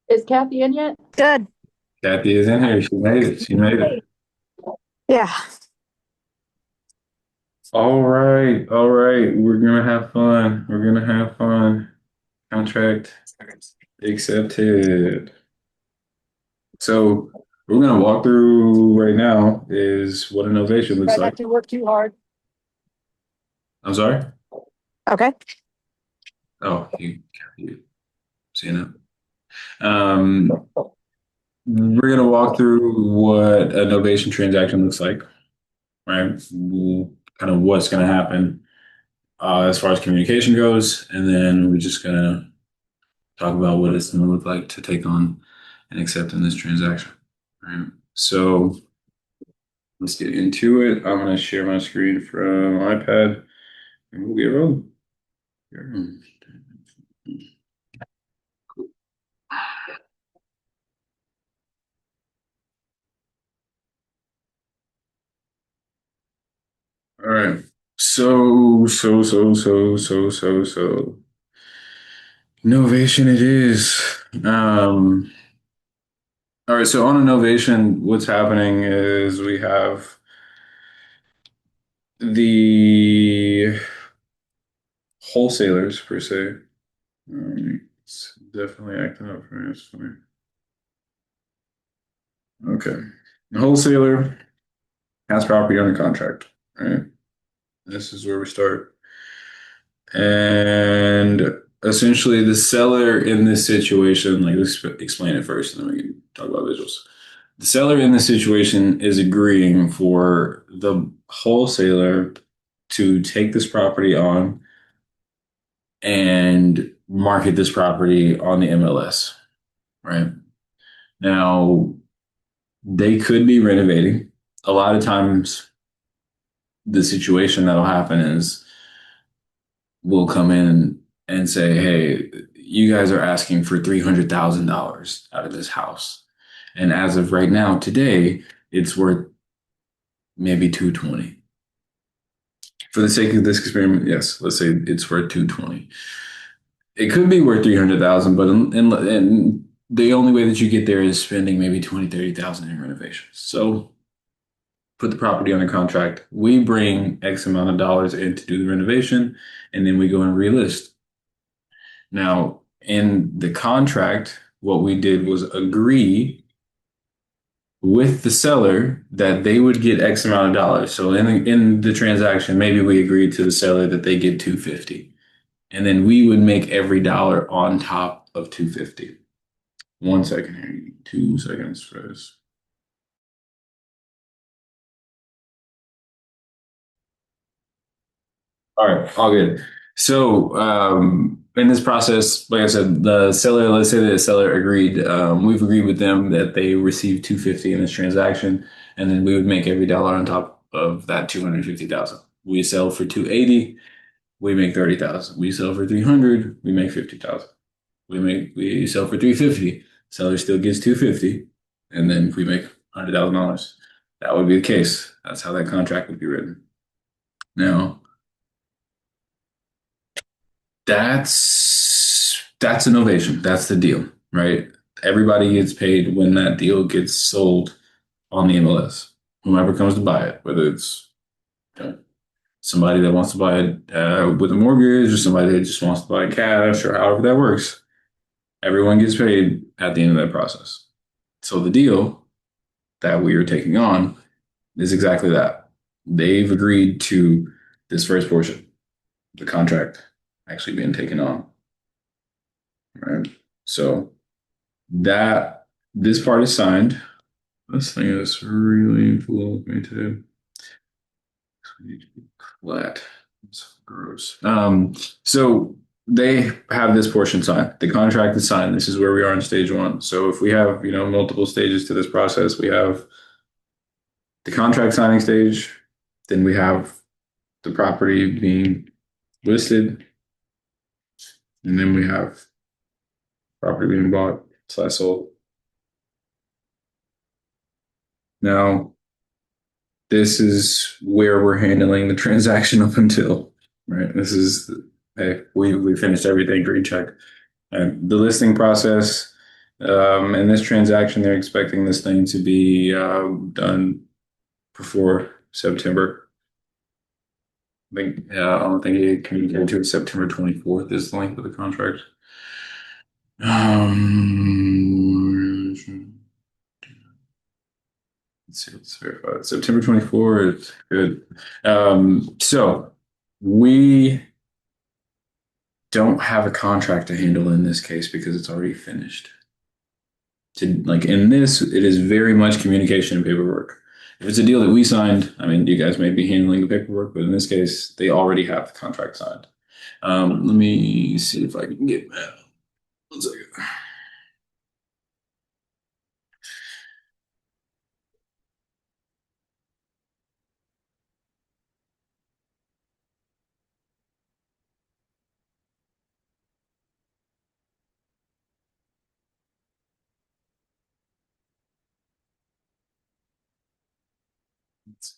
Is Kathy in yet? Good. Kathy is in here. She made it. She made it. Yeah. All right. All right. We're gonna have fun. We're gonna have fun. Contract accepted. So we're gonna walk through right now is what a novation looks Try like. not to work too hard. I'm sorry. Okay. Oh, you seeing it? We're gonna walk through what a novation transaction looks like, right? Kind of what's gonna happen as far as communication goes, and then we're just gonna talk about what it's going to look like to take on and accept in this transaction. Right. So let's get into it. I'm going to share my screen from iPad and we'll get rolling. All right. So. Novation it is. All right. So on a novation, what's happening is we have the wholesalers per se. It's definitely acting up for me. It's funny. Okay. The wholesaler has property under contract, right? This is where we start. And essentially, the seller in this situation, like let's explain it first, and then we can talk about visuals. The seller in this situation is agreeing for the wholesaler to take this property on and market this property on the MLS, right? Now, they could be renovating. A lot of times, the situation that'll happen is we'll come in and say, "Hey, you guys are asking for $300,000 out of this house, and as of right now, today, it's worth maybe 220." For the sake of this experiment, yes, let's say it's worth 220. It could be worth 300,000, but in the only way that you get there is spending maybe 20, 30,000 in renovations. So put the property under contract. We bring X amount of dollars in to do the renovation, and then we go and relist. Now, in the contract, what we did was agree with the seller that they would get X amount of dollars. So in the transaction, maybe we agreed to the seller that they get 250, and then we would make every dollar on top of 250. 1 second here, 2 seconds for this. All right, all good. So in this process, like I said, the seller, let's say that the seller agreed, we've agreed with them that they received 250 in this transaction, and then we would make every dollar on top of that 250,000. We sell for 280, we make 30,000. We sell for 300, we make 50,000. We sell for 350, seller still gets 250, and then if we make $100,000, that would be the case. That's how that contract would be written. Now, that's innovation. That's the deal, right? Everybody gets paid when that deal gets sold on the MLS. Whoever comes to buy it, whether it's you know, somebody that wants to buy it with a mortgage or somebody that just wants to buy cash or however that works, everyone gets paid at the end of that process. So the deal that we are taking on is exactly that. They've agreed to this first portion, the contract actually being taken on. Right. So that this part is signed. This thing is really full with me today. Flat. It's gross. So they have this portion signed. The contract is signed. This is where we are in stage one. So if we have, multiple stages to this process, we have the contract signing stage, then we have the property being listed, and then we have property being bought slash sold. Now, this is where we're handling the transaction up until, right? This is, hey, we finished everything, green check. And the listing process In this transaction, they're expecting this thing to be done before September. I don't think he communicated to it. September 24th is the length of the contract. Let's see, let's verify it. September 24th. Good. So we don't have a contract to handle in this case because it's already finished. To like in this, it is very much communication and paperwork. If it's a deal that we signed, I mean, you guys may be handling the paperwork, but in this case, they already have the contract signed. Let me see if I can get that. One second.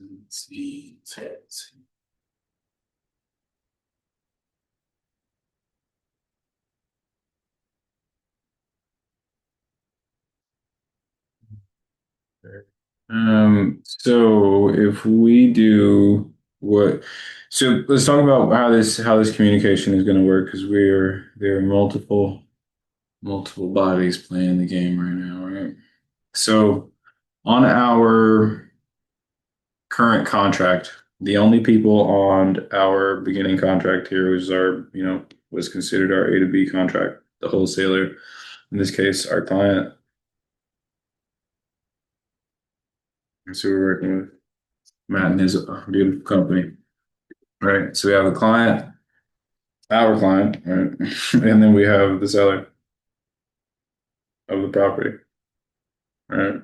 Let's see. Let's see. So if we do what, so let's talk about how this communication is going to work because there are multiple bodies playing the game right now, right? So on our current contract, the only people on our beginning contract here was was considered our A to B contract, the wholesaler. In this case, our client. That's who we're working with. Matt and his beautiful company. Right. So we have a client, our client, right? And then we have the seller of the property. Right.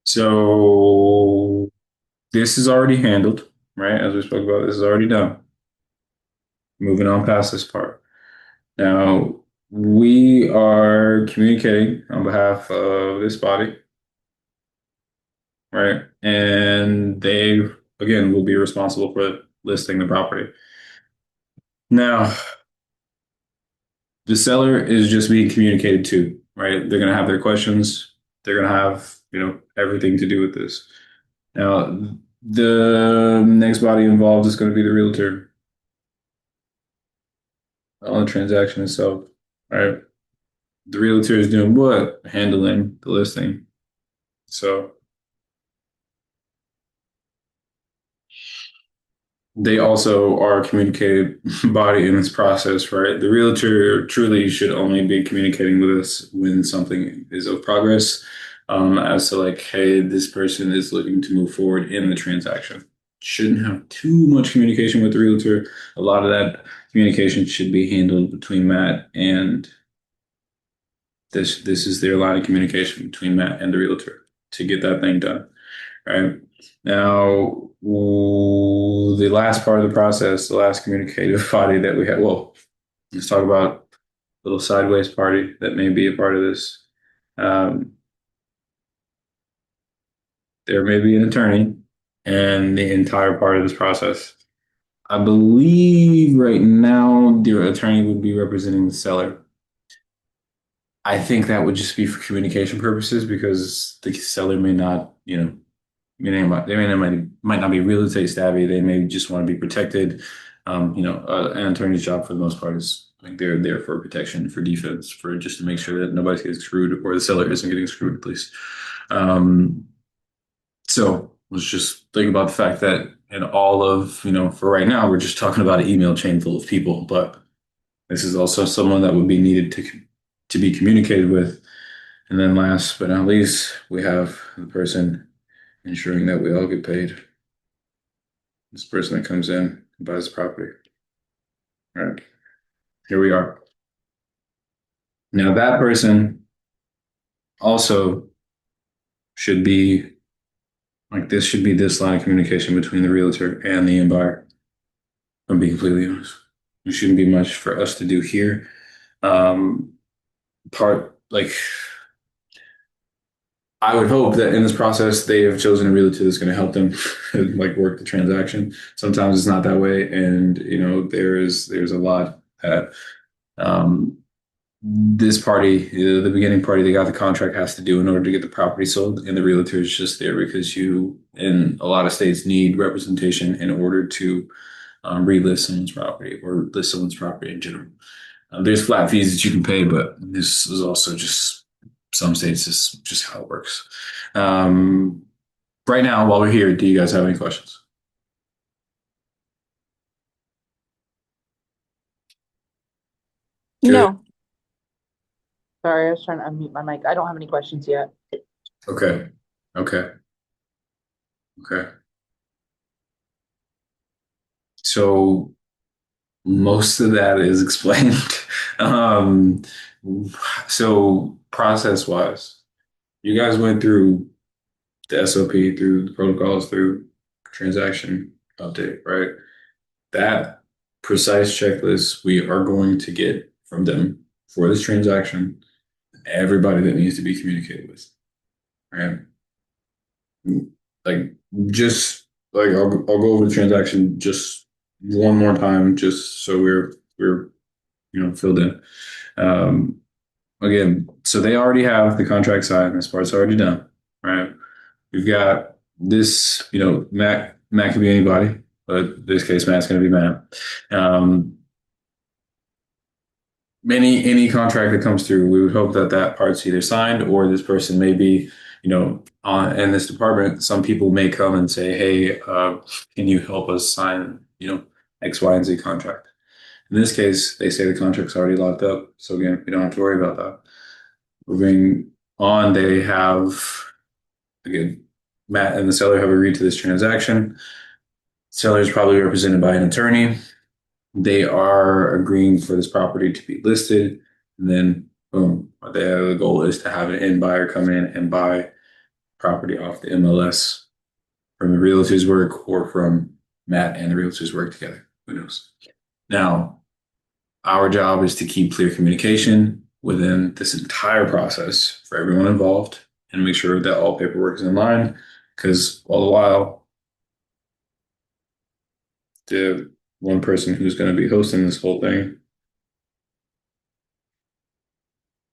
So this is already handled, right? As we spoke about, this is already done. Moving on past this part. Now, we are communicating on behalf of this body, right? And they, again, will be responsible for listing the property. Now, the seller is just being communicated to, right? They're going to have their questions. They're going to have, everything to do with this. Now, the next body involved is going to be the realtor on the transaction itself, right? The realtor is doing what? Handling the listing. So they also are a communicated body in this process, right? The realtor truly should only be communicating with us when something is of progress, as to like, hey, this person is looking to move forward in the transaction. Shouldn't have too much communication with the realtor. A lot of that communication should be handled between Matt and this is their line of communication between Matt and the realtor to get that thing done. Right. Now, the last part of the process, the last communicative body that we had, well, let's talk about a little sideways party that may be a part of this. Um, there may be an attorney and the entire part of this process. I believe right now the attorney would be representing the seller. I think that would just be for communication purposes because the seller may not, they might not be real estate savvy. They may just want to be protected. An attorney's job for the most part is like they're there for protection, for defense, for just to make sure that nobody's getting screwed or the seller isn't getting screwed, at least. Um, so let's just think about the fact that in all of, for right now, we're just talking about an email chain full of people, but this is also someone that would be needed to be communicated with. And then last but not least, we have the person ensuring that we all get paid. This person that comes in and buys the property. All right, here we are. Now that person also should be like this should be this line of communication between the realtor and the end buyer. I'm being completely honest. There shouldn't be much for us to do here. Um, part like I would hope that in this process they have chosen a realtor that's going to help them like work the transaction. Sometimes it's not that way, and there's a lot that um, this party, the beginning party that got the contract has to do in order to get the property sold, and the realtor is just there because you, in a lot of states, need representation in order to relist someone's property or list someone's property in general. There's flat fees that you can pay, but this is also just some states is just how it works. Um, right now, while we're here, do you guys have any questions? Good. No. Sorry, I was trying to unmute my mic. I don't have any questions yet. Okay. Okay. Okay. So most of that is explained. Um, so process wise, you guys went through the SOP, through the protocols, through transaction update, right? That precise checklist we are going to get from them for this transaction, everybody that needs to be communicated with, right? Like just like I'll go over the transaction just one more time, just so we're filled in. Um, again, so they already have the contract signed. This part's already done, right? We've got this, Matt could be anybody, but in this case, Matt's going to be Matt. Um, any contract that comes through, we would hope that that part's either signed or this person may be, in this department. Some people may come and say, "Hey, can you help us sign, X, Y, and Z contract?" In this case, they say the contract's already locked up, so again, we don't have to worry about that. Moving on, they have again, Matt and the seller have agreed to this transaction. Seller is probably represented by an attorney. They are agreeing for this property to be listed. And then, boom, the goal is to have an end buyer come in and buy property off the MLS from the realtor's work or from Matt and the realtor's work together. Who knows? Now, our job is to keep clear communication within this entire process for everyone involved and make sure that all paperwork is in line. Because all the while, the one person who's going to be hosting this whole thing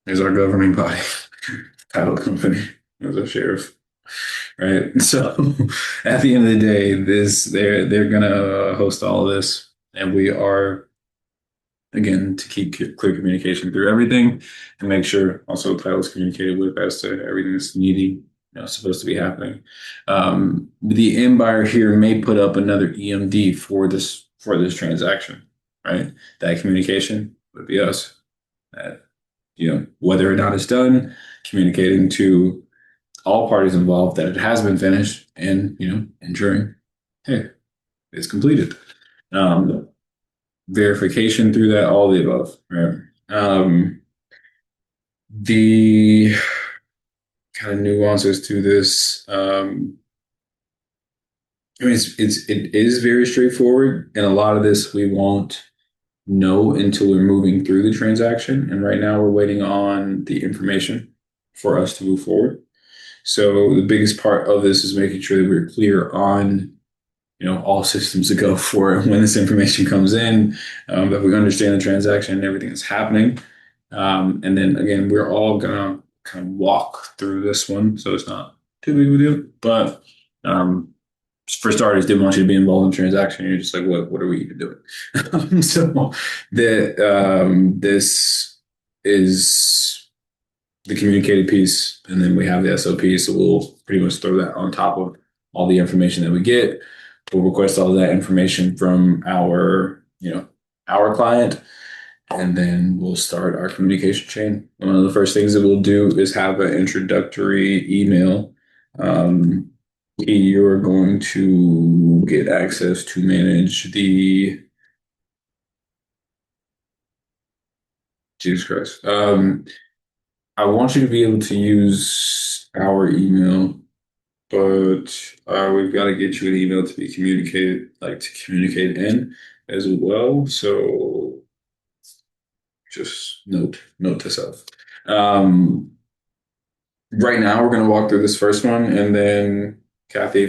is our governing body, title company, as a sheriff, right? So at the end of the day, they're gonna host all of this, and we are again to keep clear communication through everything and make sure also title is communicated with as to everything that's needing, supposed to be happening. The end buyer here may put up another EMD for this transaction, right? That communication would be us. That whether or not it's done, communicating to all parties involved that it has been finished and, ensuring, hey, it's completed. Um, verification through that, all the above, right? The kind of nuances to this, I mean, it is very straightforward, and a lot of this we won't know until we're moving through the transaction. And right now, we're waiting on the information for us to move forward. So the biggest part of this is making sure that we're clear on, all systems to go for when this information comes in, that we understand the transaction and everything that's happening. And then again, we're all gonna kind of walk through this one, so it's not too big of a deal. But for starters, didn't want you to be involved in the transaction. You're just like, what are we even doing? So this is the communicated piece, and then we have the SOP. So we'll pretty much throw that on top of all the information that we get. We'll request all of that information from our client, and then we'll start our communication chain. One of the first things that we'll do is have an introductory email. You're going to get access to manage the Jesus Christ. I want you to be able to use our email, but we've got to get you an email to be communicated, like to communicate in as well. So just note to self. Right now, we're going to walk through this first one, and then Kathy,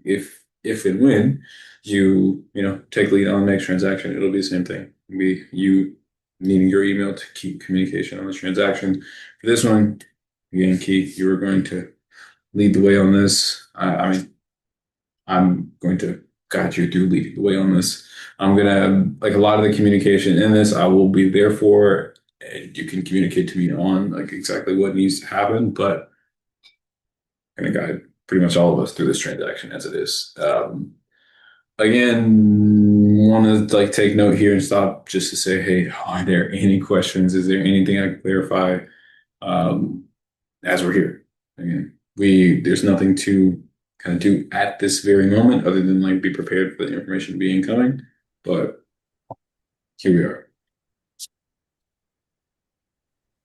if and when you take lead on the next transaction, it'll be the same thing. It'll be you needing your email to keep communication on this transaction. For this one, again, Keith, you are going to lead the way on this. I mean, I'm going to guide you through leading the way on this. I'm gonna like a lot of the communication in this. I will be there for, and you can communicate to me on like exactly what needs to happen. But I'm gonna guide pretty much all of us through this transaction as it is. Again, want to like take note here and stop just to say, hey, are there any questions? Is there anything I can clarify? Um, as we're here. Again, there's nothing to kind of do at this very moment other than like be prepared for the information to be incoming. But here we are.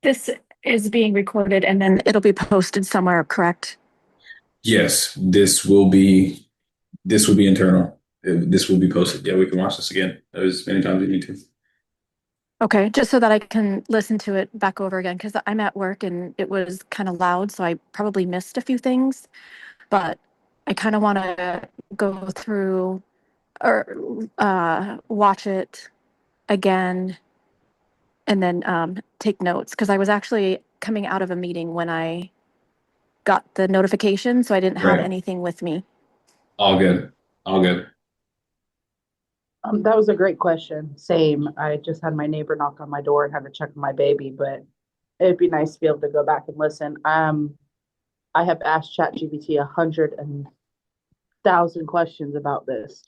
This is being recorded and then it'll be posted somewhere, correct? Yes, this will be internal. This will be posted. Yeah, we can watch this again as many times as you need to. Okay, just so that I can listen to it back over again, because I'm at work and it was kind of loud, so I probably missed a few things, but I kind of want to go through or watch it again and then take notes, because I was actually coming out of a meeting when I got the notification, so I didn't have Right. anything with me. All good. All good. That was a great question. Same. I just had my neighbor knock on my door and had to check on my baby, but it'd be nice to be able to go back and listen. I have asked ChatGPT 100,000 questions about this,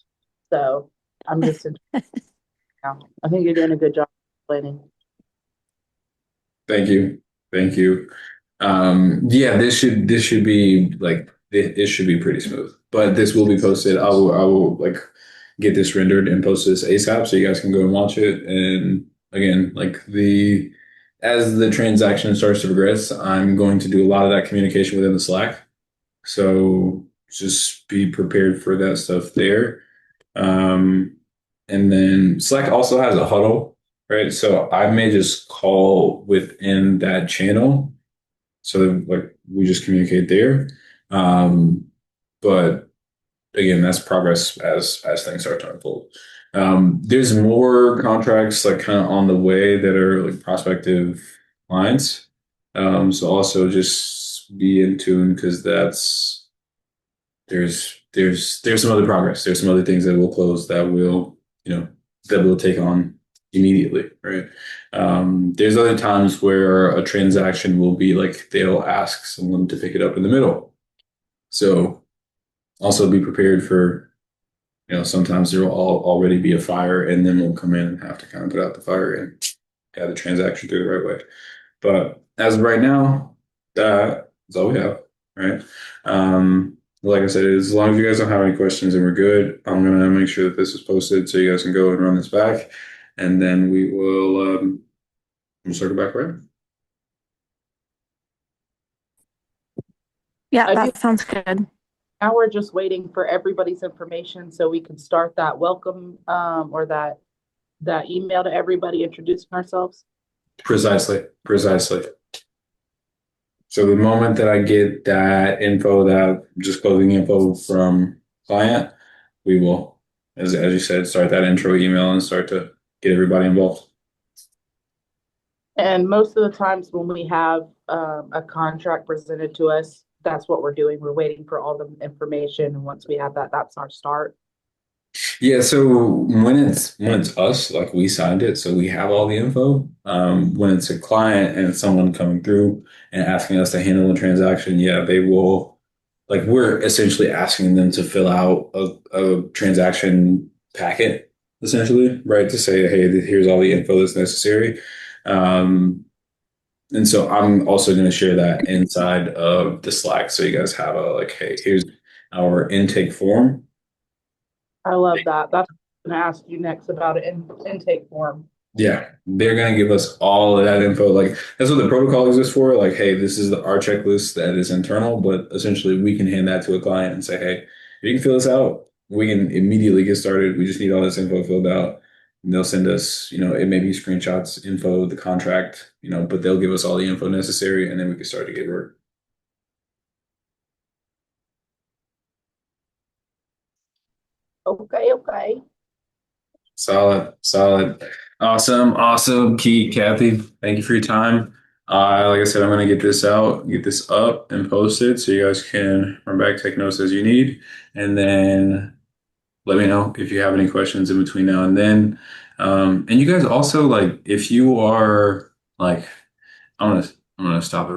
so I'm listening now. I think you're doing a good job explaining. Thank you. Thank you. Yeah, this should be like this should be pretty smooth. But this will be posted. I will like get this rendered and post this ASAP so you guys can go and watch it. And again, like the as the transaction starts to progress, I'm going to do a lot of that communication within the Slack. So just be prepared for that stuff there. Um, and then Slack also has a huddle, right? So I may just call within that channel. So like we just communicate there. Um, but again, that's progress as things start to unfold. There's more contracts like kind of on the way that are like prospective clients. So also just be in tune because there's some other progress. There's some other things that will close that will, that will take on immediately, right? There's other times where a transaction will be like they'll ask someone to pick it up in the middle. So also be prepared for, sometimes there will already be a fire and then we'll come in and have to kind of put out the fire and have the transaction through the right way. But as of right now, that is all we have, right? Like I said, as long as you guys don't have any questions and we're good, I'm gonna make sure that this is posted so you guys can go and run this back, and then we'll circle back around. Yeah, I do. that sounds good. Now we're just waiting for everybody's information so we can start that welcome or that email to everybody introducing ourselves. Precisely, precisely. So the moment that I get that info, that just closing info from client, we will, as you said, start that intro email and start to get everybody involved. And most of the times when we have a contract presented to us, that's what we're doing. We're waiting for all the information, and once we have that, that's our start. Yeah, so when it's us, like we signed it, so we have all the info. When it's a client and it's someone coming through and asking us to handle a transaction, yeah, they will like we're essentially asking them to fill out a transaction packet, essentially, right? To say, hey, here's all the info that's necessary. Um, and so I'm also going to share that inside of the Slack, so you guys have a like, hey, here's our intake form. I love that. That's what I'm going to ask you next about an intake form. Yeah, they're gonna give us all of that info. Like that's what the protocol exists for. Like, hey, this is our checklist that is internal, but essentially we can hand that to a client and say, hey, if you can fill this out, we can immediately get started. We just need all this info filled out. And they'll send us, it may be screenshots, info, the contract, but they'll give us all the info necessary, and then we can start to get work. Okay, okay. Solid, solid. Awesome, awesome, Keith, Kathy. Thank you for your time. Like I said, I'm gonna get this up and posted so you guys can run back, take notes as you need, and then let me know if you have any questions in between now and then. And you guys also like if you are like, I'm gonna stop it.